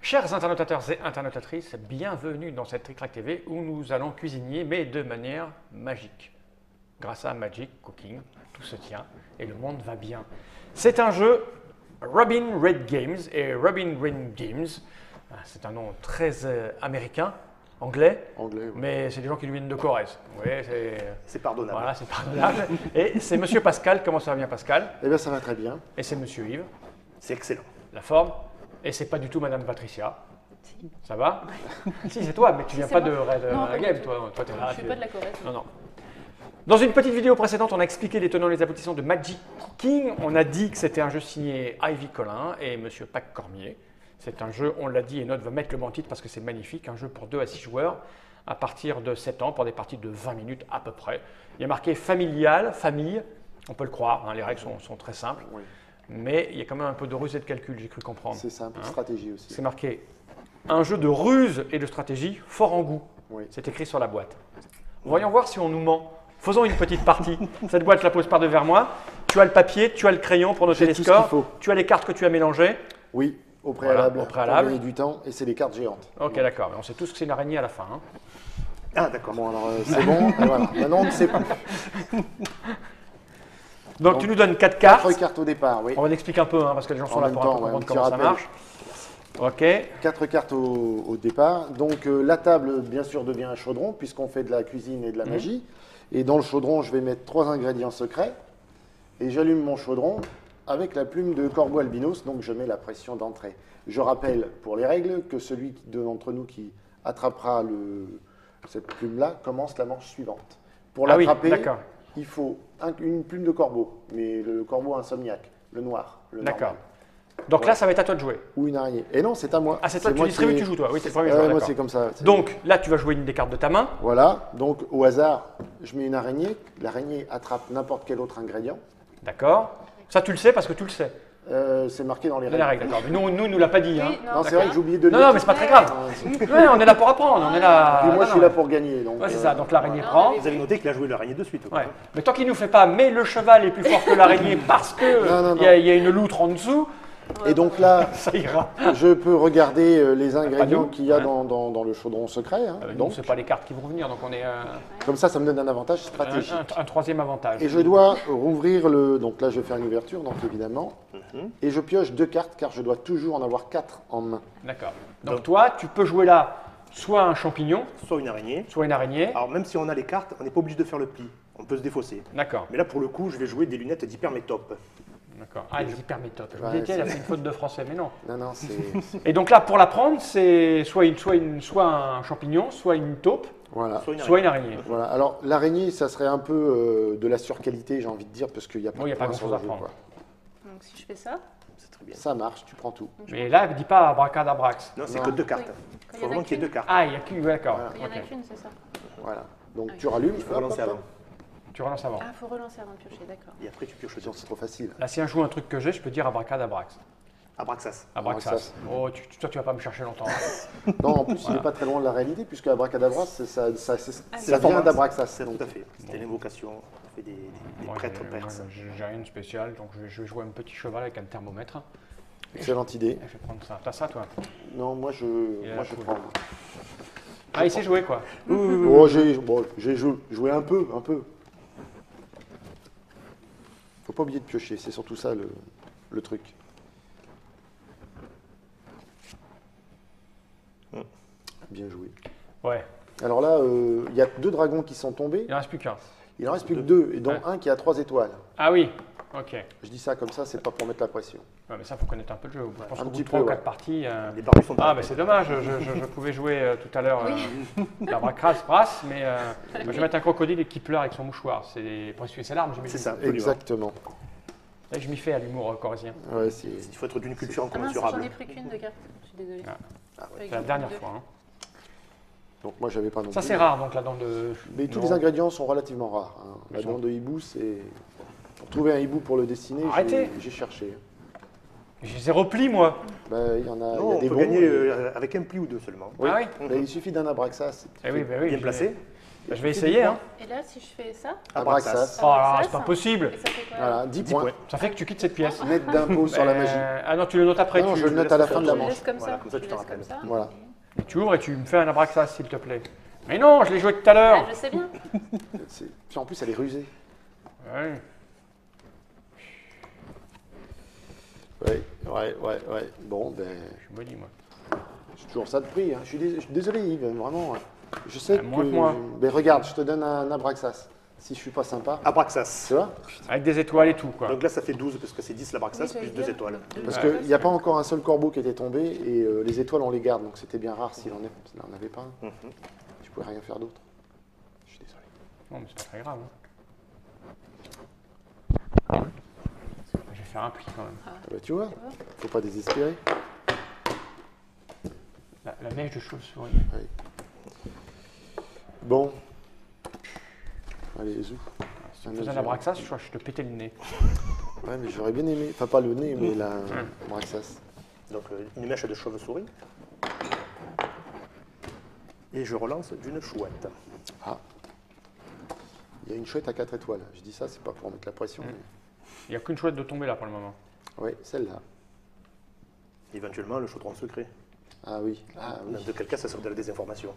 Chers internautateurs et internautatrices, bienvenue dans cette Trick Track TV où nous allons cuisiner, mais de manière magique. Grâce à Magic Cooking, tout se tient et le monde va bien. C'est un jeu Robin Red Games et Robin Green Games. C'est un nom très américain, anglais, Anglais, oui. mais c'est des gens qui viennent de Corrèze. Oui, C'est pardonnable. voilà, c'est pardonnable. Et c'est Monsieur Pascal. Comment ça va bien, Pascal? Eh bien, ça va très bien. Et c'est Monsieur Yves. C'est excellent. La forme. Et c'est pas du tout Madame Patricia. Ça va? Si, c'est toi, mais tu viens pas de Red Game, toi. Toi, t'es là. Je suis pas de la Corrèze. Non, non. Dans une petite vidéo précédente, on a expliqué les tenants et les aboutissants de Magic Cooking. On a dit que c'était un jeu signé Ivy Collin et Monsieur Pac Cormier. C'est un jeu, on l'a dit, et Note va mettre le bon titre parce que c'est magnifique, un jeu pour 2 à 6 joueurs à partir de 7 ans pour des parties de 20 minutes à peu près. Il y a marqué familial, famille, on peut le croire, hein, les règles sont très simples. Oui. Mais il y a quand même un peu de ruse et de calcul, j'ai cru comprendre. C'est simple, Hein? stratégie aussi. C'est marqué un jeu de ruse et de stratégie fort en goût. Oui. C'est écrit sur la boîte. Voyons voir si on nous ment. Faisons une petite partie. Cette boîte, je la pose par devers moi. Tu as le papier, tu as le crayon pour noter J'ai les tout ce qu'il scores. faut. Tu as les cartes que tu as mélangées. Oui, au préalable. Voilà, au préalable. Pour gagner du temps, et c'est les cartes géantes. Ok, d'accord. Mais on sait tous que c'est une araignée à la fin. Hein. Ah, d'accord. Bon, alors c'est bon. Et voilà. Maintenant, on ne sait plus. Donc, tu nous donnes 4 cartes. 4 cartes au départ, oui. On va l'expliquer un peu hein, parce que les gens sont En là même pour temps, un peu ouais, un comprendre petit comment ça rappel. marche. Ok. 4 cartes au départ. Donc, la table, bien sûr, devient un chaudron, puisqu'on fait de la cuisine et de la magie. Et dans le chaudron, je vais mettre 3 ingrédients secrets. Et j'allume mon chaudron avec la plume de corbeau albinos, donc je mets la pression d'entrée. Je rappelle pour les règles que celui d'entre nous qui attrapera cette plume-là commence la manche suivante. Pour Ah oui, l'attraper, d'accord. il faut une plume de corbeau, mais le corbeau insomniaque, le noir, le D'accord. normal. Donc Voilà. là, ça va être à toi de jouer. Ou une araignée. Et non, c'est à moi. Ah, c'est toi, tu moi distribues, qui ai- tu joues toi. Oui, c'est le premier joueur. Moi, d'accord. c'est comme ça. Donc là, tu vas jouer une des cartes de ta main. Voilà, donc au hasard, je mets une araignée. L'araignée attrape n'importe quel autre ingrédient. D'accord. Ça, tu le sais parce que tu le sais. C'est marqué dans les C'est la règles. règle, d'accord. Mais nous, il nous l'a pas dit. Hein. Oui, Non, c'est vrai que j'ai oublié de le Non, dire. non, mais c'est pas très grave. Ouais, on est là pour apprendre. On est là. Puis moi, Non, je suis non. là pour gagner. Donc, Ouais, c'est ça. Donc l'araignée Non, prend. mais- Vous avez noté qu'il a joué l'araignée de suite. Ouais. Mais tant qu'il nous fait pas, mais le cheval est plus fort que l'araignée parce que Non, non, il y a une loutre en dessous, Et donc là, ça ira. je peux regarder les ingrédients nous. qu'il y a Ouais. dans le chaudron secret. Hein. Donc Donc, c'est pas les cartes qui vont venir, donc on est comme ça me donne un avantage stratégique. un troisième avantage. Et je dois rouvrir le... Donc là, je vais faire une ouverture, donc évidemment. Et je pioche 2 cartes, car je dois toujours en avoir 4 en main. D'accord. Donc toi, tu peux jouer là soit un champignon, Soit une araignée. soit une araignée. Alors, même si on a les cartes, on n'est pas obligé de faire le pli. On peut se défausser. D'accord. Mais là, pour le coup, je vais jouer des lunettes d'hypermétope. D'accord. Ah, les hypermétopes. Je me Ouais, disais, tiens, il a c'est- fait une faute de français, mais non. Non, non, c'est... Et donc là, pour la prendre, c'est soit un champignon, soit une taupe, Voilà. soit une araignée. Voilà. Alors, l'araignée, ça serait un peu de la surqualité, j'ai envie de dire, parce qu'il n'y a pas, Bon, il y a de pas points grand-chose sur à le jeu, prendre. quoi. Donc si je fais ça, C'est très bien. Ça marche, tu prends tout. Mais là, dis pas abracadabrax. Non, c'est Non. que 2 cartes. Oui. Quand Il il y faut en a vraiment qu'il y ait qu'une. 2 cartes. Ah, il y a qu'une, d'accord. Voilà. il y en a Ok. qu'une, c'est ça. Voilà. Donc, Ah, tu rallumes. Il faut relancer avant. Tu relances avant. Ah, faut relancer avant de piocher, d'accord. Et après, tu pioches Sinon, dedans. c'est trop facile. Là, si un joue un truc que j'ai, je peux dire abracadabrax. Abraxas. Abraxas. Abraxas. Oh, toi, tu vas pas me chercher longtemps. Hein. Non, en plus, il Voilà. n'est pas très loin de la réalité, puisque Abracadabra, ça C'est vient la forme. d'Abraxas. C'est donc. tout à fait. C'était l'invocation. On fait des Moi, prêtres moi, perses. j'ai rien de spécial, donc je vais jouer un petit cheval avec un thermomètre. Excellente idée. Et je vais prendre ça. T'as ça, toi? Non, moi, je a la poule. prends. Ah, il sait jouer, quoi. Oh, j'ai joué un peu. Faut pas oublier de piocher, c'est surtout ça le truc. Bien joué. Ouais. Alors là, il y a 2 dragons qui sont tombés. Il en reste plus qu'un. Il en reste plus que 2, et dont Ouais. un qui a 3 étoiles. Ah oui. Ok. Je dis ça comme ça, c'est pas pour mettre la pression. Ouais, mais ça, faut connaître un peu le jeu. Je pense Un qu'au bout petit de 3 ou peu, 4 ouais. parties. Les barbus sont Ah, mais c'est dommage. Je pouvais jouer tout à l'heure la brasse, mais moi, je vais mettre un crocodile qui pleure avec son mouchoir. C'est pour essuyer ses larmes, j'imagine. C'est ça, absolument. Exactement. Et je m'y fais à l'humour corésien. Ouais, c'est... Il faut être d'une culture Ah mince, j'en incommensurable. ai pris qu'une de carte. Je suis désolée. Ah. Avec C'est la une dernière de- fois. Hein. Donc moi, j'avais pas non Ça, plus. c'est rare, donc la dent de. Mais tous Non. les ingrédients sont relativement rares. Hein. La Ils sont- dent de hibou, c'est... Pour trouver un hibou pour le dessiner, Arrêtez. j'ai cherché. J'ai zéro pli, moi. Ben, il y en a, il y Non, a on des peut bons. gagner et- avec un pli ou deux seulement. Oui. Ah oui. Ben, il suffit d'un abraxas. Eh oui, bah oui. Bien placé. Je vais essayer. Hein. Et là, si je fais ça, Abraxas. Oh là, c'est pas possible. et ça fait quoi? Voilà, 10 points. Ça fait que tu quittes cette pièce. Net d'impôt sur la magie. Ah non, tu le notes après. Non, tu, je le note à la laisse fin de la Je manche. laisse comme Voilà, ça. comme ça, je tu t'en laisse comme rappelles. ça. Voilà. tu ouvres et tu me fais un Abraxas, s'il te plaît. Mais non, je l'ai joué tout à l'heure. Je sais bien. Puis en plus, elle est rusée. Ouais. Ouais. Bon, ben, Je suis maudit, moi. j'ai toujours ça de prix. Hein. Je suis désolé, Yves, vraiment. Je sais Moins que moi. Mais regarde, je te donne un Abraxas. Si je suis pas sympa, Abraxas. tu vois. Avec des étoiles et tout, quoi. Donc là, ça fait 12 parce que c'est 10 l'Abraxas Oui, j'allais plus 2 dire. étoiles. Parce Ouais. qu'il n'y a pas encore un seul corbeau qui était tombé et les étoiles, on les garde. Donc c'était bien rare s'il en avait pas un. Mhm. Je pouvais rien faire d'autre. Je suis désolé. Non, mais c'est pas très grave. Hein. Je vais faire un pli quand même. Ah bah, tu vois, faut pas désespérer. La mèche de chauve-souris. Bon. Allez, zou. Si tu me faisais un Abraxas, je crois que je te pétais le nez. Ouais, mais j'aurais bien aimé. Enfin, pas le nez, mais la Abraxas. Donc une mèche de chauve-souris. Et je relance d'une chouette. Ah. Il y a une chouette à 4 étoiles. Je dis ça, c'est pas pour mettre la pression. Il n'y a qu'une chouette de tomber là pour le moment. Oui, celle-là. Éventuellement, le chaudron secret. Ah oui. Ah oui. De quel cas, ça serait de la désinformation.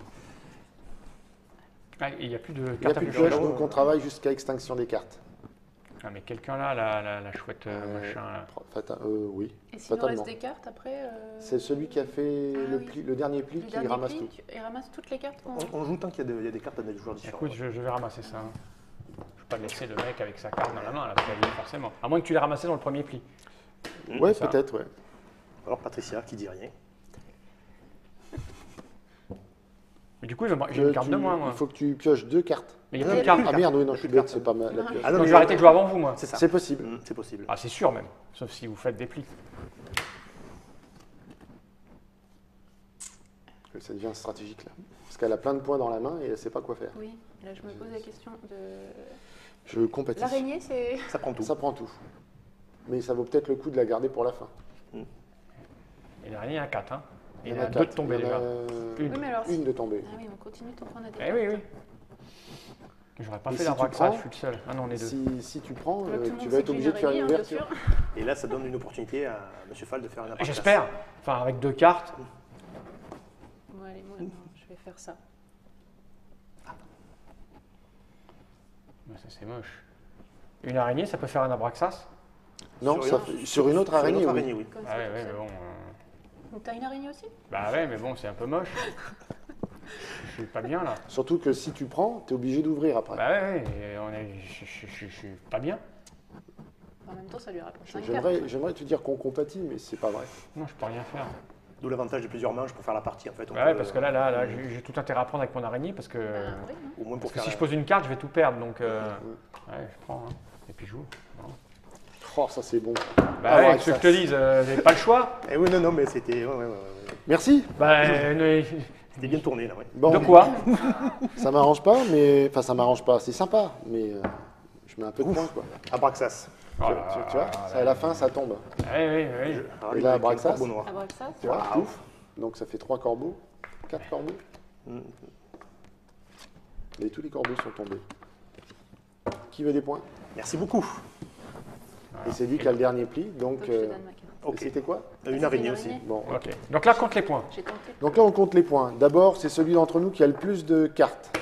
Ah, il n'y a plus de Il n'y a carte à plus de piocher. pioche, donc on travaille jusqu'à extinction des cartes. Ah, mais quelqu'un là, la chouette machin là. Oui. Et s'il nous fatalement. reste des cartes après C'est celui qui a fait Ah oui. le dernier pli le qui dernier ramasse pli, tout. il ramasse toutes les cartes qu'on On joue tant qu'il y a des cartes à des joueurs différents. Écoute, je vais ramasser ça. Hein. Je ne vais pas laisser le mec avec sa carte dans la main, là, forcément. À moins que tu l'aies ramassé dans le premier pli. Ouais, ça. peut-être, ouais. Alors Patricia, qui dit rien. Mais du coup, j'ai une carte de moins, moi. Il faut que tu pioches 2 cartes. Mais il n'y a plus de carte. Ah merde, oui, non, je suis plus de bête, c'est pas la pioche. Ah Donc je vais arrêter de jouer avant vous, moi. C'est ça. C'est possible. C'est possible. Ah, c'est sûr même. Sauf si vous faites des plis. Ça devient stratégique là. Parce qu'elle a plein de points dans la main et elle ne sait pas quoi faire. Oui, là je me pose la question de. Je compatis. L'araignée, c'est. Ça prend tout. Ça prend tout. Mais ça vaut peut-être le coup de la garder pour la fin. Et l'araignée, il y en a 4. Hein. Et il y en en a 2 de tombés Il y en a déjà. Une. Oui, mais alors. Une de tomber. Ah oui, on continue tant qu'on a des Eh oui, oui. J'aurais pas Et fait si la tu braque, prends, je suis le seul. Ah non, on est deux. Si tu prends, Tout le monde tu sait vas être que j'ai obligé de faire une araignée, hein, bien ouverture. sûr. Et là, ça donne une opportunité à M. Fall de faire un Abraxas. J'espère. Enfin, avec 2 cartes. Bon, allez, moi, non, je vais faire ça. Mais ça, c'est moche. Une araignée, ça peut faire un abraxas? Non, sur une autre Sur araignée, une autre oui. araignée, oui. Comme Ah ça, ouais, comme ouais, ça. mais bon. Donc t'as une araignée aussi? Bah ouais, mais bon, c'est un peu moche. Je suis pas bien là. Surtout que si tu prends, tu es obligé d'ouvrir après. Bah ouais, et je suis pas bien. En même temps, ça lui rapporte 5 cartes. J'aimerais te dire qu'on compatit, mais c'est pas vrai. Non, je peux rien faire. D'où l'avantage de plusieurs manches pour faire la partie en fait. On Bah ouais, peut, parce que là, j'ai tout intérêt à prendre avec mon araignée parce que, Bah, oui, hein. Au moins pour parce que faire si la- je pose une carte, je vais tout perdre. Donc, ouais, je prends. Hein. Et puis je joue. Voilà. Oh, ça c'est bon. Bah Ah, ouais, ouais, ce que je ça, te dise, j'ai pas le choix. Eh oui, non, mais c'était ouais. Merci. Bah, C'était bien tourné là, ouais. Bon, de quoi? ça m'arrange pas, mais. Enfin, ça m'arrange pas. C'est sympa, mais je mets un peu de points, quoi. Abraxas. Oh Tu là vois, là tu vois, là ça, à la fin, ça tombe. Oui, oui, oui. Alors, Et lui, là, avec un Abraxas. corbeau noir. Abraxas. Tu vois, Waouh. pouf. Donc ça fait 3 corbeaux, 4 corbeaux. Et tous les corbeaux sont tombés. Qui veut des points? Merci beaucoup. Et c'est lui qui a le dernier pli, donc. Donc je te donne ma carte. Ok. C'était quoi? Une araignée aussi. Bon. Ok. Donc là, compte les points. J'ai tenté. Donc là, on compte les points. D'abord, c'est celui d'entre nous qui a le plus de cartes.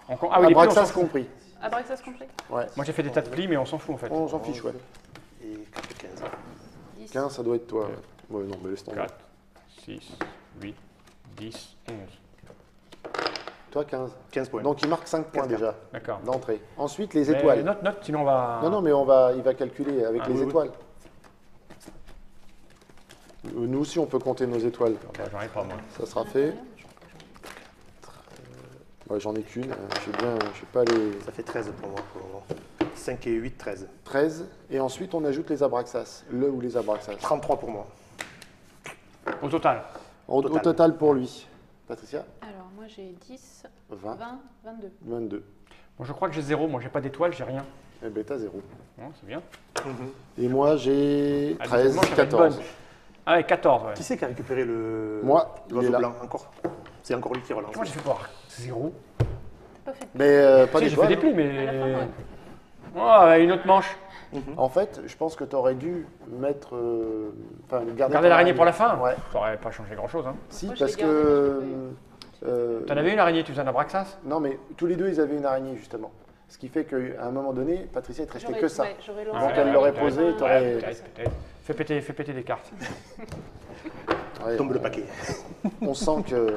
Ah oui, les plis, on s'en Abraxas fout. compris. Abraxas compris? Ouais. Moi, j'ai fait des tas de plis, mais on s'en fout en fait. On s'en fiche, ouais. Et 4, 15. 10. 15, ça doit être toi. Ouais, non, mais laisse tomber. 4, 6, 8, 10, 11. Toi, 15. 15 points. Donc il marque 5 points 15 déjà D'accord. d'entrée. Ensuite, les Mais étoiles. Note, sinon on va. Non, non, mais il va calculer avec Ah, les oui, oui. étoiles. Nous aussi, on peut compter nos étoiles. Bah, j'en ai pas moi. Ça sera fait. Ouais, j'en ai qu'une. Je sais pas les Ça fait 13 pour moi. Pour le moment. 5 et 8, 13. 13. Et ensuite, on ajoute les abraxas. Le ou les abraxas. 33 pour moi. Au total. Au Total. total pour lui. Patricia, Alors moi j'ai 10, 20, 20, 22. 22. Moi, je crois que j'ai 0. Moi, j'ai pas d'étoile, j'ai rien. Eh ben, t'as 0. Bon, c'est bien. Et moi, j'ai Ah, 13, deuxièmement, ça va être 14. bonne. Ah ouais, 14. Ouais. Qui c'est qui a récupéré le Moi, il est l'oiseau là. blanc encore? C'est encore lui qui relance. Moi, j'ai fait voir 0. Pas fait de Mais pas Si, j'ai fait d'étoile. des plis, À la fin, mais. ouais. Oh, une autre manche. En fait, je pense que tu aurais dû mettre. Enfin, garder Garder ton l'araignée pour la fin. Ouais. Ça aurait pas changé grand-chose. Hein. Si, Moi, je parce l'ai gardé, que. mais je T'en avais une araignée, tu faisais un abraxas? Non, mais tous les deux, ils avaient une araignée, justement. Ce qui fait qu'à un moment donné, Patricia, il te restait que ça. Ouais, j'aurais lancé Donc, la elle ligne l'aurait pour posé, un- t'aurais- Ouais, peut-être. Fais péter des cartes. Ouais, Tombe le paquet. On sent que.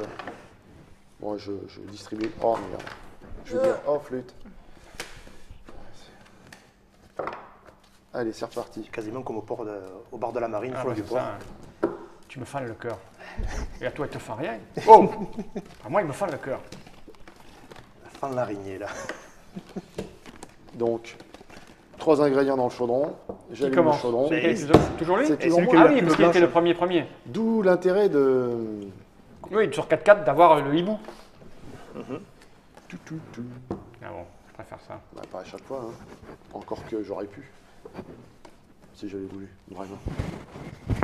Bon, je distribue. Oh, merde. Je veux dire, oh, flûte. Allez, c'est reparti. Quasiment comme au bord de la marine, Ah, folle bah, du c'est port. ça, hein. Tu me fans le cœur. Et à toi, il te fait rien. Oh À moi, il me fan le cœur. Fan l'araignée, là. Donc, 3 ingrédients dans le chaudron. Qui J'allume le commence chaudron. C'est toujours lui C'est toujours celui moi. qui a Ah eu la oui, plus parce qu'il était blanche. le premier. D'où l'intérêt de. Oui, sur 4-4, d'avoir le hibou. Tout, tout, tout. Ah bon, je préfère ça. Bah, pas à chaque fois, hein. Encore que j'aurais pu. Si j'avais voulu, vraiment.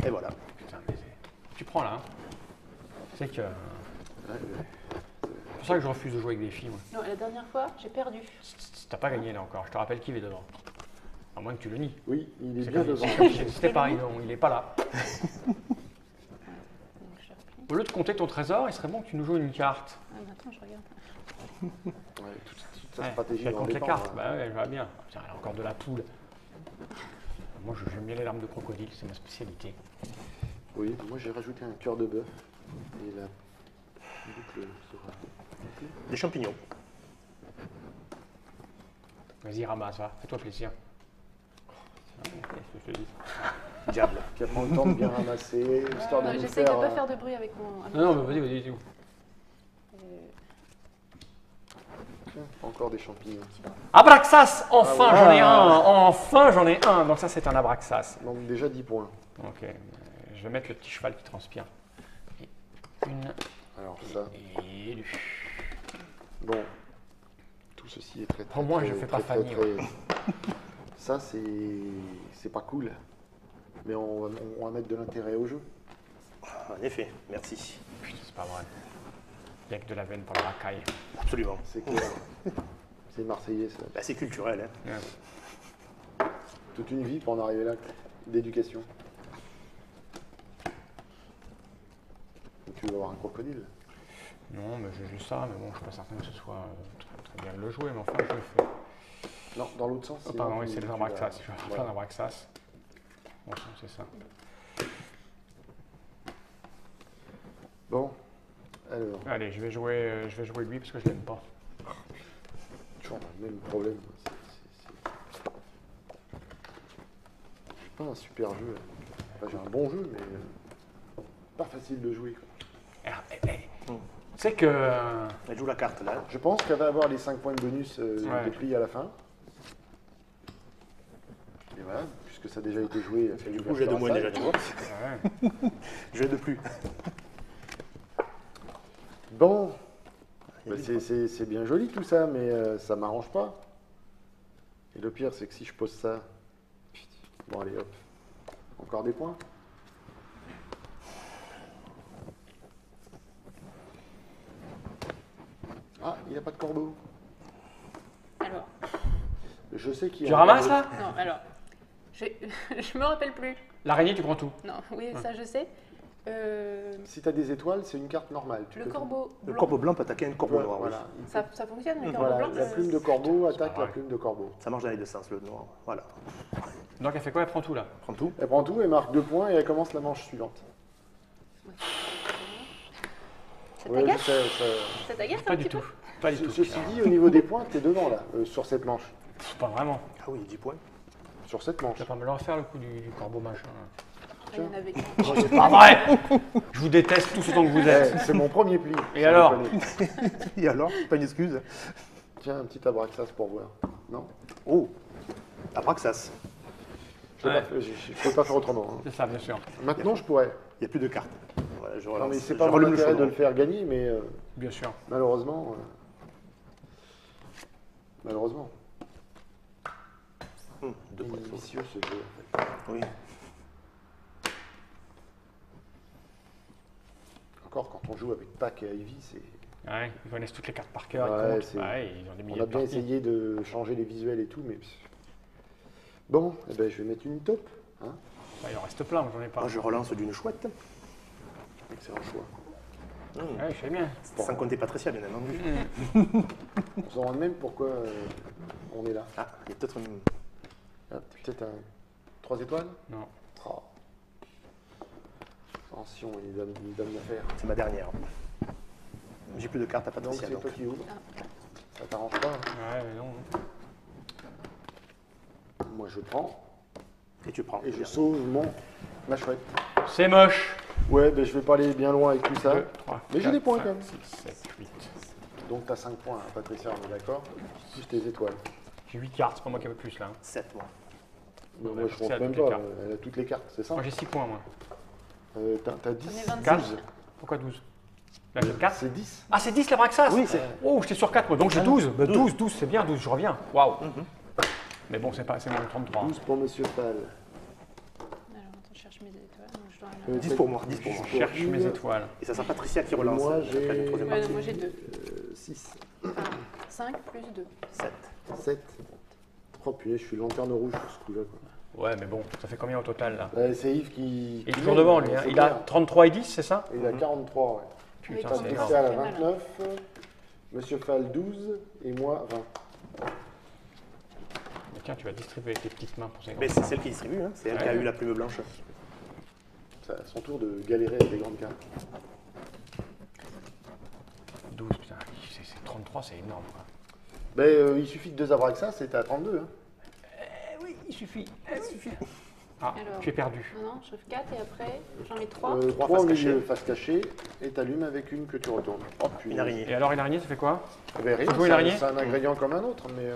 Et voilà. Putain, mais tu prends là. Hein. C'est que. Ouais, C'est pour ça que je refuse de jouer avec des filles. Moi. Non, la dernière fois, j'ai perdu. T'as pas gagné là encore. Je te rappelle qui est devant. À moins que tu le nies. oui, il est C'est bien comme devant. si c'était pareil, non, il est pas là. Donc, je replie. Au lieu de compter ton trésor, il serait bon que tu nous joues une carte. Ah, mais attends, je regarde. Ouais, toute sa Ouais, stratégie elle va en compte les dépendre, cartes. hein. Bah ouais, je vois bien. Tiens, elle a encore de la poule. Moi, j'aime bien les larmes de crocodile, c'est ma spécialité. Oui, moi j'ai rajouté un cœur de bœuf. Et la boucle sera. Des champignons. Vas-y, ramasse, va. Fais-toi plaisir. Ah, qu'est-ce que je te dis. Diable. Qui prend le temps de bien ramasser, histoire de Non, nous j'essaye de faire. pas faire de bruit avec mon. avec Non, non, mon- mais vas-y, dis-nous. Encore des champignons. Abraxas Enfin, Ah ouais. j'en ai un. Enfin, j'en ai un. Donc ça, c'est un Abraxas. Donc déjà 10 points. Ok. Je vais mettre le petit cheval qui transpire. Et une Alors ça, et deux. bon. Tout ceci est très très. Au moins, très, je fais pas très, Fanny, très- Ça c'est pas cool. Mais on va mettre de l'intérêt au jeu. En effet, merci. Putain, c'est pas vrai. Il n'y a que de la veine pour la racaille. Absolument. C'est clair. C'est marseillais ça. Bah, c'est culturel. Hein. Ouais. Toute une vie pour en arriver là, d'éducation. Donc, tu vas avoir un crocodile. Non, mais j'ai juste ça, mais bon, je suis pas certain que ce soit très, très bien de le jouer, mais enfin, je le fais. Non, dans l'autre sens. Oh, sinon pardon, oui, tu- c'est les tu Abraxas. vas- Je vais faire voilà. plein d'Abraxas. Bon, c'est ça. Bon, alors, Allez, je vais jouer lui parce que je l'aime pas. toujours le même problème. J'ai pas un super jeu. Enfin, j'ai un bon jeu, mais pas facile de jouer, quoi. C'est que. Elle joue la carte, là. Je pense qu'elle va avoir les 5 points de bonus Ouais. de pli à la fin. Et voilà, puisque ça a déjà été joué. elle fait Du coup, j'ai 2 l'ouverture moins à déjà, salle. tu vois. Ouais. Je de plus. Bon, Il y a bah, du- c'est bien joli tout ça, mais ça m'arrange pas. Et le pire, c'est que si je pose ça. Bon, allez hop. Encore des points. Ah, il n'y a pas de corbeau. Alors, Je sais qu'il y a Tu un ramasses corbeau. là non, alors. Je me rappelle plus. L'araignée, tu prends tout. Non, oui, ça je sais. Si tu as des étoiles, c'est une carte normale. Tu Le peux- corbeau Le blanc. corbeau blanc peut attaquer un corbeau Voilà, noir. oui. voilà. Ça fonctionne, le corbeau Voilà, blanc la plume de corbeau c'est attaque pas la vrai. plume de corbeau. Ça marche dans les deux sens, le noir. Voilà. Donc elle fait quoi? Elle prend tout là. Prends tout. Elle prend tout, elle marque 2 points et elle commence la manche suivante. Ça Ouais, je t'agace sais, Ça t'agace Pas un du petit tout. peu Pas du tout. Ceci dit, au niveau des points, tu es devant là, sur cette manche. Pas vraiment. Ah oui, 10 points. Sur cette manche. Tu vas pas me le refaire le coup du corbeau machin. Ah, il y en avait qu'un. Oh, c'est pas vrai. Je vous déteste tous autant que vous êtes. Eh, c'est mon premier pli. Et sans alors déconner. Et alors, pas une excuse. Tiens, un petit abraxas pour voir. Non, Oh, Abraxas. je ne Ouais. peux pas faire autrement. hein. C'est ça, bien sûr. Maintenant, je pourrais. Il n'y a plus de cartes. Voilà, je Non, relance. mais c'est Je pas mon rallume le intérêt de chaudron. le faire gagner, mais Bien sûr. malheureusement. Malheureusement. 2 points. Il est vicieux ce jeu. En fait. Oui. Encore quand on joue avec Pac et Ivy, c'est Ouais, ils connaissent toutes les cartes par cœur, Ouais, ils comptent. c'est- Ouais, ils ont des milliers On a de bien parties. essayé de changer les visuels et tout, mais... Bon, eh ben, je vais mettre une taupe. Hein. Ouais, il en reste plein, j'en ai pas. Moi, je relance d'une chouette. Excellent choix. Ouais, je sais bien. Sans compter Patricia, bien entendu. On se rend même pourquoi on est là. Ah, il y a peut-être une... Ah, peut-être un 3 étoiles. Non. Oh. Attention, une dame d'affaires. C'est ma dernière. J'ai plus de cartes à Donc Patricia. c'est Donc. toi qui ouvres. Ah. Ça t'arrange pas. Hein. Ouais, mais non. Moi je prends Et tu prends. et je sauve ma chouette. C'est moche. Ouais, ben je vais pas aller bien loin avec tout ça. 2, 3, Mais j'ai des points, quand même. 6, 7, 8. Donc t'as 5 points, hein, Patricia, on est d'accord. Plus tes étoiles. J'ai 8 cartes, c'est pas moi qui avais plus là. 7, moi. Donc, Ouais, moi je Patricia compte a même toutes les pas. cartes. Elle a toutes les cartes, c'est ça. Moi j'ai 6 points, moi. T'as 10. J'en ai 25. 4. Pourquoi 12? Là j'ai 4. C'est 10. Ah, c'est 10 la Braxas? Oui, c'est- Oh, j'étais sur 4 moi, donc j'ai 12. Bah, 12, 12, c'est bien, 12, je reviens. Waouh. Mais bon, c'est pas, c'est moins de 33. 12 pour Monsieur Fall. Alors, attends, je cherche mes étoiles. Donc, je dois en avoir. 10 pour moi, 10 pour moi. Je cherche mes étoiles. Et ça sera Patricia qui Et relance. moi, après j'ai- le troisième Ouais, parti. non, moi j'ai 2. 6, Enfin, 5 plus 2. 7. 7. Oh punaise, je suis lanterne rouge pour ce coup-là. Quoi. Ouais, mais bon, ça fait combien au total là? C'est Yves qui. Il est qui toujours mène, devant lui, hein. c'est Il a clair. 33 et 10, c'est ça? Il a 43, ouais. Putain, Oui, c'est d'accord. énorme. Patricia a c'est mal. 29, Monsieur Fall 12 et moi 20. Mais tiens, tu vas distribuer avec tes petites mains pour ces Mais grandes c'est cartes. celle qui distribue, hein. C'est elle qui Ouais. a eu la plume blanche. C'est à son tour de galérer avec les grandes cartes. 12, putain, c'est 33, c'est énorme. Quoi. Ben, il suffit de 2 Abraxas et t'es à 32. Hein. Oui, il suffit. Ah, Alors. tu es perdu. Non, non, je fais 4 et après, j'en mets 3. 3 faces au milieu, cachées. face cachée, et t'allumes avec une que tu retournes. Oh, punaise. Une araignée. Et alors, une araignée, ça fait quoi? Eh ben, rien, Tu veux une araignée c'est un ingrédient comme un autre, mais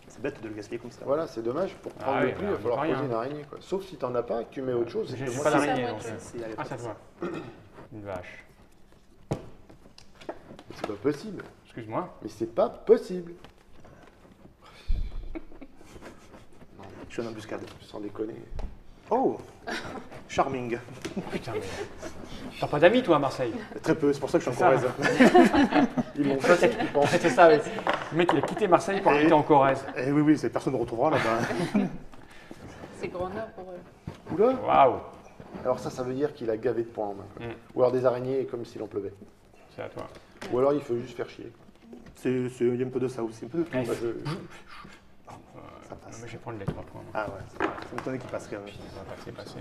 C'est bête de le gaspiller comme ça. voilà, c'est dommage. Pour prendre Ah le oui, prix, bah, il va falloir rien. poser une araignée. Quoi. Sauf si t'en as pas, que tu mets autre chose. J'ai c'est que j'ai moi, pas c'est- d'araignée. ça, donc, moi, C'est elle est Ah, ça te Patricia. va. Une vache. C'est pas possible. Excuse-moi. Mais c'est pas possible. Je suis en embuscade. Sans déconner. Oh Charming. Putain, mais. T'as pas d'amis, toi, à Marseille? Très peu, c'est pour ça que je suis C'est en ça. Corrèze. Ils m'ont chassé, tu penses. C'est ça, ouais. Le mec, il a quitté Marseille pour habiter en Corrèze. Eh oui, oui, c'est personne ne retrouvera là-bas. C'est grand honneur pour eux. Oula. Waouh, Alors ça veut dire qu'il a gavé de points en main. Quoi. Mm. Ou alors des araignées comme s'il en pleuvait. c'est à toi. Ou alors il faut juste faire chier. Il y a un peu de ça aussi. Un peu de tout. Ouais. Moi, Ça passe. Mais je vais prendre les 3 points. moi. Ah ouais, ça m'étonnait qu'il passe quand même. Ça va passer, passer.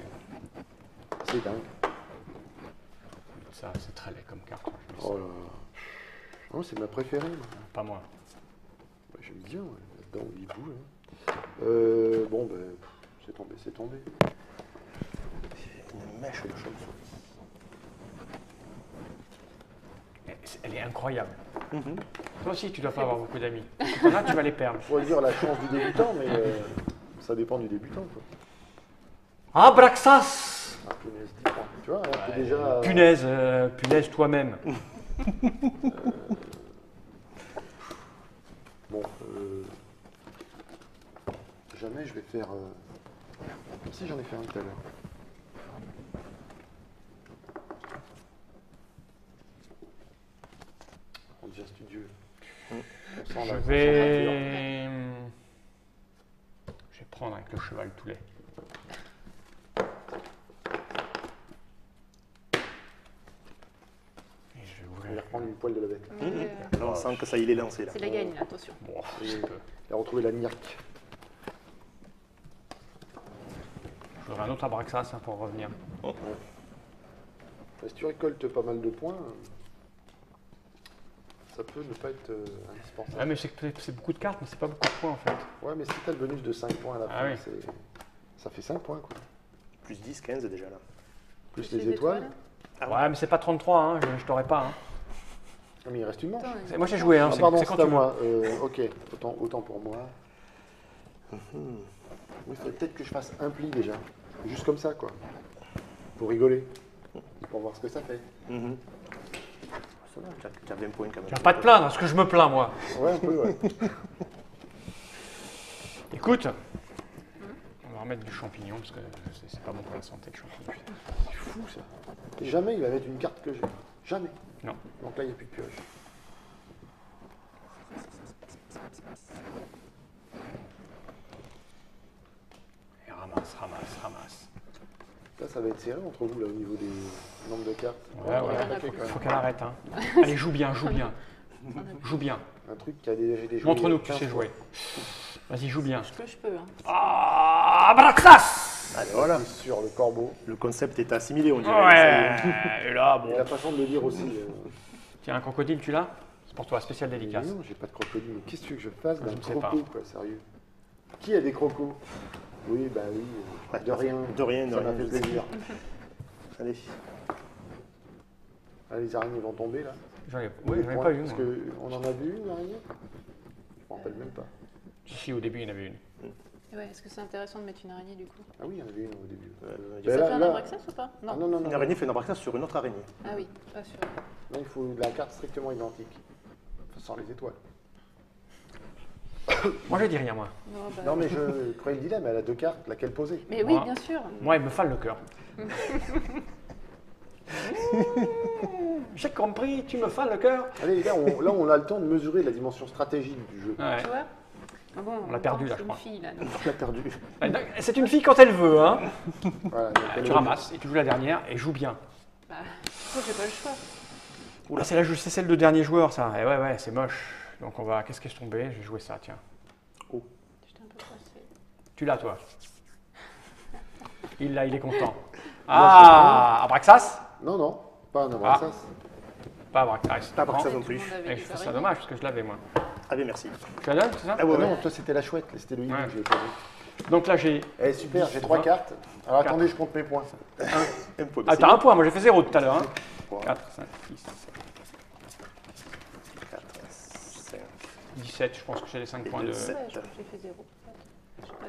c'est dingue. Ça, c'est très laid comme carte. Je mets ça. Oh là là. Non, c'est ma préférée. Moi. Pas moi. Ouais, j'aime bien, ouais. Là-dedans, il bouge. Bon, ben, c'est tombé, c'est tombé. Une mèche de chauve-souris. Elle est incroyable. Mhm. Toi aussi, tu dois pas avoir beaucoup d'amis. Si t'en as, tu vas les perdre. Je pourrais dire la chance du débutant, mais ça dépend du débutant. Quoi. Abraxas! Ah, punaise, 10 points. Tu vois, on peut déjà. Punaise, punaise toi-même. Bon, jamais je vais faire. Si j'en ai fait un tout à l'heure. On devient studieux. On sent Je la vais. Je vais prendre avec le cheval tout lait. Et je vais On ouvrir. va reprendre une poêle de la bête. Mais, Là, on sent que ça, il est lancé là. c'est la gagne, là, attention. Bon, Et- je peux. Il a retrouvé la niaque. Je voudrais un autre Abraxas hein, pour revenir. Si tu récoltes pas mal de points, ça peut ne pas être Ouais, indispensable. mais c'est beaucoup de cartes, mais c'est pas beaucoup de points en fait. Ouais, mais si t'as le bonus de 5 points à la Ah fin, oui. ça fait 5 points, quoi. Plus 10, 15 déjà là. Plus les étoiles. Ah Ouais, mais c'est pas 33, hein, je t'aurais pas. Hein. Ah, mais il reste une manche. Moi j'ai joué, hein, Ah, c'est pardon, c'est quand c'est à tu veux. moi. Ok, autant pour moi. Il faudrait peut-être que je fasse un pli déjà. Juste comme ça, quoi. Pour rigoler. Pour voir ce que ça fait. Mhm. Ça va, tu as 20 points quand même. Tu vas pas te plaindre, est-ce que je me plains moi? Ouais, un peu, ouais. Écoute, on va remettre du champignon parce que c'est pas bon pour la santé le champignon. C'est fou, ça. Jamais il va mettre une carte que j'ai. Jamais. Non. Donc là, il n'y a plus de pioche. ça va être serré entre vous, là, au niveau des nombres de cartes. Ouais, on ouais. en a beaucoup. Faut qu'elle arrête. Hein. Allez, joue bien, joue bien. Joue bien. Un truc qui a déjà des joueurs. Montre-nous que tu sais jouer. Vas-y, joue bien. Ce que je peux. Hein. Ah, Abraxas! Allez, voilà. Sur le corbeau. Le concept est assimilé, on dirait. Ouais, et là, Et bon. la façon de le dire aussi. Tiens, un crocodile, tu l'as? C'est pour toi, spécial Mais dédicace. non, j'ai pas de crocodile. Mais qu'est-ce que tu veux que je fasse Je d'un ne sais croco, quoi, sérieux? Qui a des crocos? Oui, bah oui. Ouais, De rien. De rien, de Ça m'a rien. fait plaisir. Allez. Ah, les araignées vont tomber, là. Oui, j'en ai pas eu. Parce moi. qu'on en a vu une araignée? Je me rappelle même pas. Si, au début, il y en avait une. Ouais, est-ce que c'est intéressant de mettre une araignée du coup? Ah oui, il y en avait une au début. Il y a- Ben Ça là- fait un là- abraxas ou pas? Non. Ah non, non, non. Une araignée fait un abraxas sur une autre araignée. Ah oui, pas sûr. Non, il faut la carte strictement identique. Enfin, sans les étoiles. Moi, je dis rien, moi. Non, bah, Non, mais je croyais le dilemme, elle a deux cartes, laquelle poser? Mais oui, Moi- bien sûr. Moi, il me fale le cœur. J'ai compris, tu me fales le cœur. Allez, là on a le temps de mesurer la dimension stratégique du jeu. Ouais. Tu vois? Ah bon, On l'a perdu, là, c'est je une crois. fille là. donc. On a perdu. C'est une fille quand elle veut, hein. Voilà, donc elle Tu est- ramasses et tu joues la dernière et joue bien. Bah, oh, j'ai pas le choix. Ah, c'est celle de dernier joueur, ça. Et ouais, c'est moche. Donc on va. Qu'est-ce qui est tombé? Je vais jouer ça, tiens. J'étais un peu coincée. Tu l'as, toi. Il l'a, il est content. Ah, Abraxas? Non, non, pas un abraxas. Pas Abraxas. Pas Abraxas non Tout plus. le monde avait Et des je trouve ça araignées. dommage parce que je l'avais, moi. Ah bien, merci. Tu la donnes, c'est ça? Ah ouais, Ah ouais. non, toi c'était la chouette, c'était le hibou Ouais. que j'ai posé. Donc là, j'ai. Eh super, j'ai 10, 3 20. cartes. Alors Quatre. attendez, je compte mes points. Un point. Ah, t'as un point, moi j'ai fait 0 tout à l'heure. Hein. 3, 4, 5, 6, 4, 5, 17, je pense que j'ai les 5 points de. le sept. Ouais, j'ai fait 0. J'ai pas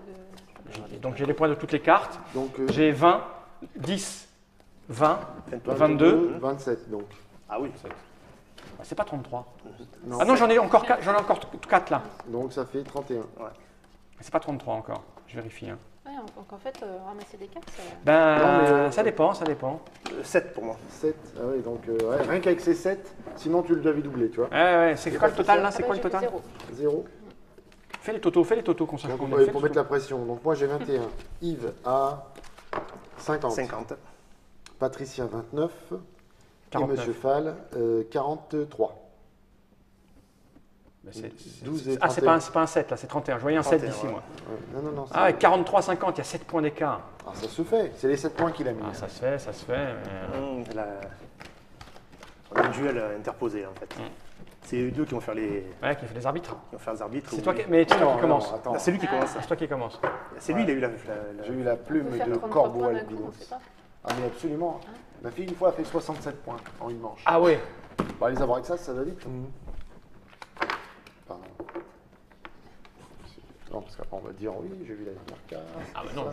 de. Donc j'ai les points de toutes les cartes. Donc J'ai 20, 10, 20. 23. 22. 27 donc. Ah oui. Ah, c'est pas 33. Non. Ah non, j'en ai encore 4 là. Donc ça fait 31. C'est pas 33 encore. Je vérifie. Hein. Ouais, donc en fait, ramasser des cartes, ça. Ben, Non, mais, ça dépend, ça dépend. 7 pour moi. 7. Ah oui, donc ouais, rien qu'avec ces 7, sinon tu le devais doubler, tu vois. Ouais, c'est quoi le total là? C'est Ah quoi bah, le j'ai fait total? 0. 0. Fais les totos qu'on sache Donc combien on fait. pour mettre la pression. Donc moi j'ai 21. Yves a 50. 50. Patricia 29. 49. Et Monsieur Fall 43. Ben, 12 et Ah, c'est 31. pas un 7 là, c'est 31. Je voyais un 7 d'ici ouais. moi. Ouais. Non, Ah, ouais, 43, 50, il y a 7 points d'écart. Ah, ça se fait. C'est les 7 points qu'il a mis. Ah, ça se fait, ça se fait. On a un duel interposé en fait. C'est eux deux qui vont faire les, Ouais, qui fait des arbitres. qui vont faire les arbitres. C'est ou- toi qui, mais c'est toi Non, qui commence. non, attends. Ah, c'est lui qui commence. C'est toi qui commence. C'est lui, il a eu la. J'ai eu la On peut plume faire de 33 corbeau points d'un coup, on albinos. sait pas. Ah mais absolument. Ma fille une fois a fait 67 points en une manche. Ah ouais. Bah les abraxas ça va vite. Pardon. Non parce qu'après on va dire oui j'ai vu la dernière carte. Ah bah non,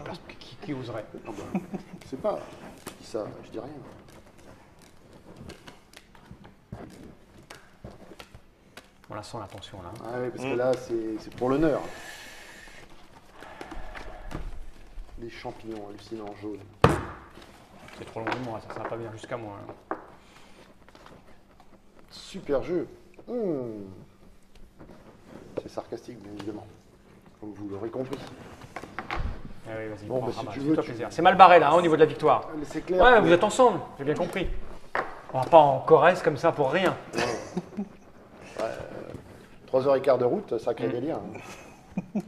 qui oserait? Ah bah, je sais pas. Je dis ça, je dis rien. On la sent la tension là. Ah oui parce que là c'est pour l'honneur. Les champignons hallucinants jaunes. C'est trop long de moi, ça va pas bien jusqu'à moi. Hein. Super jeu. C'est sarcastique bien évidemment. Comme vous l'aurez compris. Ah oui, vas-y, Bon, prends, bah, si ramasse, tu fais-toi veux, plaisir. C'est mal barré là, hein, au niveau de la victoire. Mais c'est clair. Ouais, que- vous êtes ensemble, j'ai bien compris. On va pas en Corrèze comme ça pour rien. 3h15 de route, sacré délire. Hein.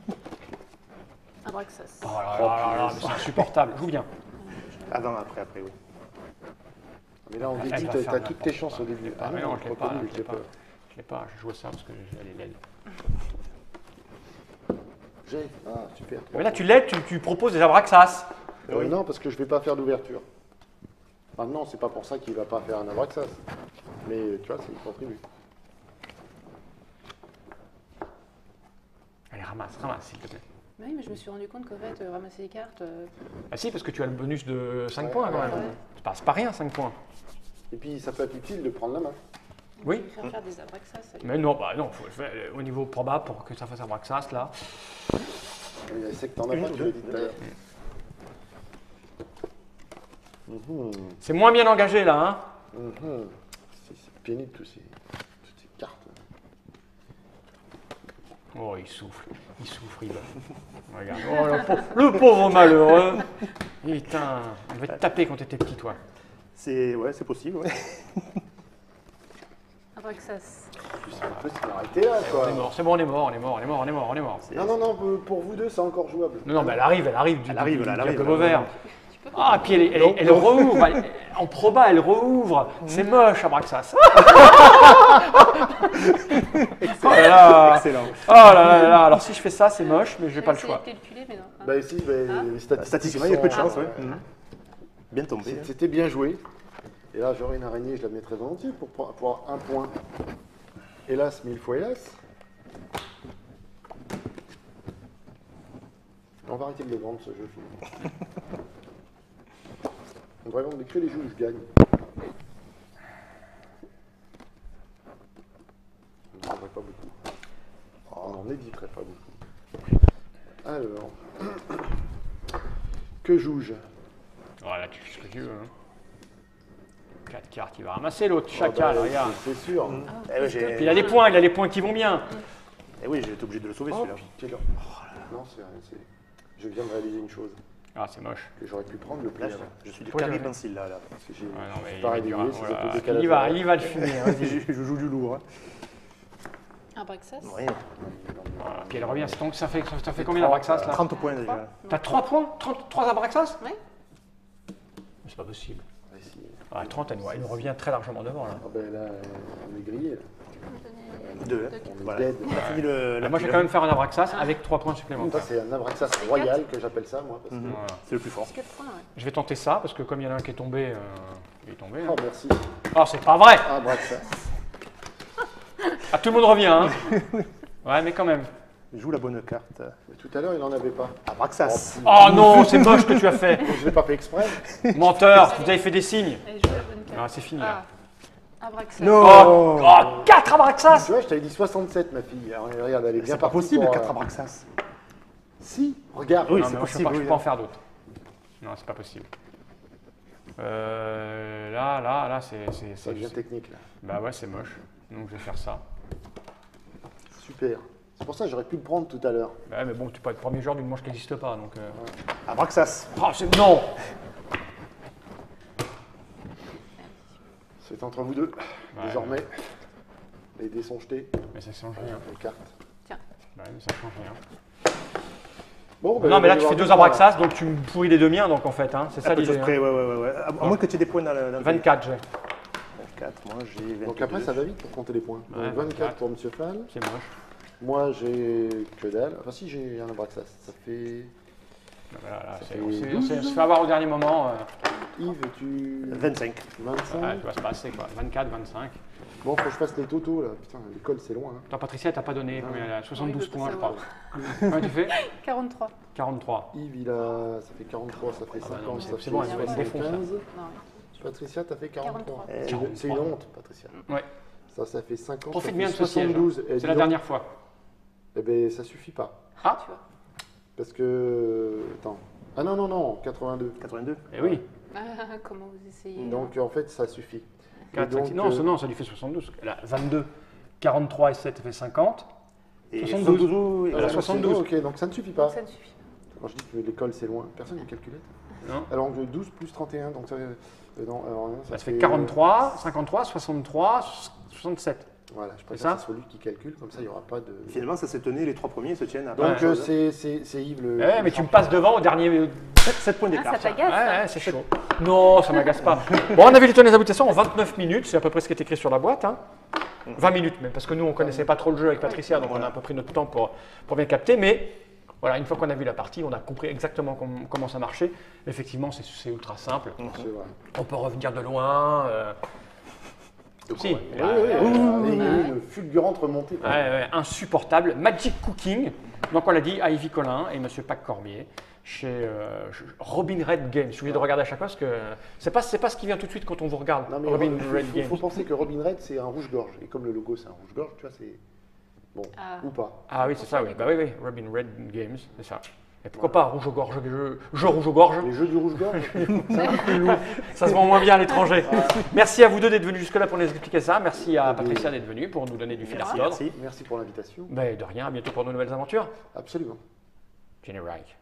Abraxas. Oh là là là, mais c'est insupportable. Joue bien. Avant, après, oui. Mais là, on Elle débute, va faire t'as toutes tes n'importe chances quoi. au début. Ah mais non, je l'ai pas, crocodile, je l'ai j'ai pas. peur. Je l'ai pas, j'ai joué ça parce que elle est laide. J'ai. Ah, super. Mais là, tu l'aides, tu proposes des abraxas. Oui. Non, parce que je vais pas faire d'ouverture. Maintenant, c'est pas pour ça qu'il va pas faire un abraxas. Mais tu vois, c'est une contribue. Allez, ramasse, s'il te plaît. Oui, mais je me suis rendu compte qu'en fait, ramasser les cartes. Ah si, parce que tu as le bonus de 5 Ouais, points quand même. ouais. C'est pas rien, 5 points. Et puis, ça peut être utile de prendre la main. Oui. Faire des abraxas. ça- Mais non, bah non, faut faire au niveau probable pour que ça fasse abraxas là. Je sais que t'en as Une pas, ou tu deux. l'as dit tout à l'heure. Mhm, C'est moins bien engagé là, hein. C'est pénible, toutes ces cartes. Oh, il souffle, il va. Regarde, oh, le pauvre malheureux. Putain, on devait te taper quand t'étais petit, toi. C'est possible, ouais. Abraxas. En plus, il a arrêté là, quoi. On est mort, c'est bon, on est mort. Non, pour vous deux, c'est encore jouable. Non, mais elle arrive du Elle arrive, là, elle arrive, diable là. vert. Ah, puis elle rouvre. En proba, elle rouvre. C'est moche, Abraxas. Oh là là. Excellent. Oh là là là là. Alors si je fais ça, c'est moche, mais j'ai pas le choix. J'ai essayé de calculer, mais non. Hein. Bah, si, les statistiques. Statistiquement, il y a peu de chance, sont, ouais. Bien tombé. Hein. C'était bien joué. Et là, j'aurais une araignée, je la mettrais volontiers pour avoir un point. Hélas, 1000 fois hélas. On va arrêter de le vendre, ce jeu. On devrait vendre que les jeux où je gagne. On n'en vendrait pas beaucoup. On n'en éditerait pas beaucoup. Alors, que joue-je? Voilà, tu fais ce que tu veux. 4 cartes, il va ramasser l'autre Ah chacal, bah, regarde. c'est sûr. Eh ouais, Puis il a les points qui vont bien. Eh oui, j'ai été obligé de le sauver Oh, celui-là. puis quelle heure. Non, je viens de réaliser une chose Ah, c'est moche. que j'aurais pu prendre le Là, plus. je suis du Pourquoi carré t'as- pencil là. Parce que j'ai Ouais, non, mais pas il réglé, va c'est voilà. un peu décalage. Il va le fumer. Vas-y. Je joue du lourd. Hein. Abraxas. Ouais. Voilà. Puis elle revient. Donc ça fait combien d'Abraxas là 30 points déjà. T'as 3 points 3 Abraxas Ouais. C'est pas possible. Ouais, si. Ah, 30, elle nous revient très largement devant là. Ah ben là, on est grillé. Là. Tu peux me donner 2. On est Voilà. dead. On a fini le. Moi je vais quand même faire un Abraxas avec 3 points Ça, supplémentaires. c'est un Abraxas royal que j'appelle ça, moi. Parce que... Mhm. Voilà. C'est le plus fort. 4 points, ouais. Je vais tenter ça parce que comme il y en a un qui est tombé, il est tombé. Oh, merci. Ah, c'est pas vrai. Abraxas. Ah, tout le monde revient, hein. Ouais, mais quand même. Joue la bonne carte. Mais tout à l'heure, il n'en avait pas. Abraxas. Oh non, c'est moche ce que tu as fait. Je ne l'ai pas fait exprès. Menteur, vous avez fait des signes. Allez, joue la bonne carte. Ah, c'est fini là. Abraxas. Non. Oh, 4 Abraxas. Tu vois, je t'avais dit 67, ma fille. Alors, regarde, elle est bien C'est pas partie possible, pour, 4 Abraxas. Si, regarde. Oui, Non, c'est mais moi, je possible, peux oui, pas en hein. faire d'autres. Non, c'est pas possible. Là, c'est. Ça devient technique, là. Bah ouais, c'est moche. Donc je vais faire ça. Super. C'est pour ça que j'aurais pu le prendre tout à l'heure. Ouais, mais bon, tu peux être le premier joueur d'une manche qui n'existe pas, donc. Abraxas. Oh, c'est non. C'est entre vous deux. Ouais, Désormais, les dés sont jetés. Mais ça change rien. Les cartes. Ouais, mais ça change rien. Bon, Non, mais là, il tu va fais y 2 avoir Abraxas, donc tu me pourris les deux miens, donc en fait, hein. C'est ça À peu de l'idée. choses près, Hein. ouais. À moins que tu aies des points dans le. 24, j'ai. 24, moi j'ai 22. Donc après, ça va vite pour compter les points. Donc Ouais, 24 pour Monsieur Fall. C'est moche. Moi, j'ai que dalle. Enfin, si, j'ai un Abraxas. Ça fait... Voilà, là, Ça c'est- fait on se fait avoir au dernier moment. Yves, tu... 25. 25. Ouais, tu vas se passer, quoi. 24, 25. Bon, faut que je fasse les totaux, là. Putain, l'école, c'est loin. Hein. Toi, Patricia, t'as pas donné combien elle a 72 Oui, points, je savoir. crois. Combien tu fais 43. 43. Yves, il a... Ça fait 43, ça fait bah 50, non, mais ça c'est fait bon, elle se défonce, là. 75. Non, Patricia, t'as fait 43. 43. C'est une honte, Patricia. Ouais. Ça fait 50, Profite ça bien fait de ce siège. 72. hein. Et C'est dis la donc, dernière fois. Eh ben, ça suffit pas. Ah, tu vois. Parce que... Attends. Ah non, 82. 82. eh oui. Ah, comment vous essayez Donc, en fait, ça suffit. 4, Et donc, 5, non, non, ça lui fait 72. Elle a 22. 43 et 7, ça fait 50. Et 72. oui, Elle a donc, 72. c'est bon, ok, donc ça ne suffit pas. Ça ne suffit Quand je dis que l'école, c'est loin, personne ne calculait. Non. Alors, 12 plus 31, donc ça... non, alors, Ça fait 43, 53, 63, 67. Voilà, je ça préfère que ce soit lui qui calcule, comme ça, il n'y aura pas de... Finalement, ça s'est tenu, les 3 premiers se tiennent à Donc, Ouais. c'est Yves le... Eh, mais tu me passes devant au dernier. 7 points Ah, d'écart. ça t'agace ça Ouais, c'est chaud. Non, ça m'agace pas. Bon, on avait les tonnes des aboutissants en 29 minutes, c'est à peu près ce qui est écrit sur la boîte. Hein. 20 minutes même, parce que nous, on ne connaissait pas trop le jeu avec Patricia, donc on a un peu pris notre temps pour bien capter. Mais voilà, une fois qu'on a vu la partie, on a compris exactement comment ça marchait. Effectivement, c'est ultra simple. C'est vrai. On peut revenir de loin. Si, Oui, il y a eu une fulgurante remontée. quoi. insupportable. Magic Cooking, donc on l'a dit, à Ivy Collin et Monsieur Pac Cormier, chez Robin Red Games. Je suis obligé de regarder à chaque fois parce que c'est pas ce qui vient tout de suite quand on vous regarde. Non, mais Robin Red il Games. faut penser que Robin Red, c'est un rouge-gorge. Et comme le logo, c'est un rouge-gorge, tu vois, c'est... Bon, Ah. ou pas. Ah oui, c'est ça, oui. Bah oui, Robin Red Games, c'est ça. Et pourquoi pas rouge aux gorges, jeu rouge aux gorges. Les jeux du rouge-gorge. Ça se vend moins bien à l'étranger. Merci à vous deux d'être venus jusque-là pour nous expliquer ça. Merci à Patricia d'être venue pour nous donner du fil à retordre. Merci. Merci pour l'invitation. Ben, de rien, à bientôt pour de nouvelles aventures. Absolument. Jenny Reich.